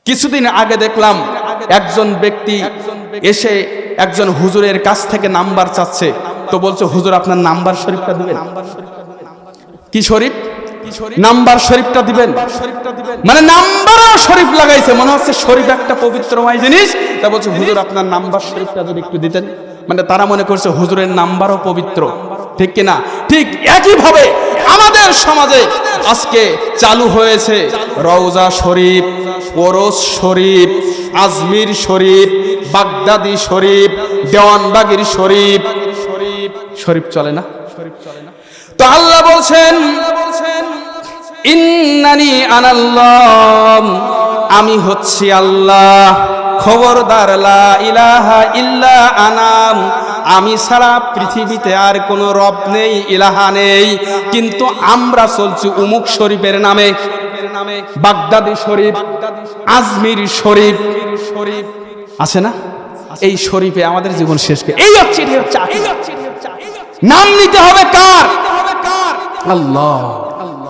কিছুদিন আগে দেখলাম একজন ব্যক্তি এসে একজন হুজুরের কাছ থেকে নাম্বার চাচ্ছে, তো বলছে হুজুর আপনার নাম্বার শরীফটা দিবেন। কি শরীফ? নাম্বার শরীফটা দিবেন। মানে নাম্বারও শরীফ লাগাইছে, মনে হচ্ছে শরীফ একটা পবিত্রময় জিনিস। তা বলছে হুজুর আপনার নাম্বার শরীফটা যদি একটু দিতেন। মানে তারা মনে করছে হুজুরের নাম্বারও পবিত্র, ঠিক কিনা? ঠিক একইভাবে আমাদের সমাজে আজকে চালু হয়েছে রওজা শরীফ, ওরস শরীফ, আজমির শরীফ, বাগদাদি শরীফ, দেওয়ানবাগির শরীফ। শরীফ চলে না? তো আল্লাহ বলছেন ইন্নানি আনাল্লাহ, আমি হচ্ছি আল্লাহ, খবরদার লা ইলাহা ইল্লা আনাম, আমি ছাড়া পৃথিবীতে আর কোনো রব নেই, ইলাহা নেই। কিন্তু আমরা চলছি উমুক শরীফের নামে, বাগদাদি শরীফ, আজমির শরীফ আছে না? এই শরীফে আমাদের জীবন শেষ করে এই হচ্ছে নাম নিতে হবে কার? আল্লাহ।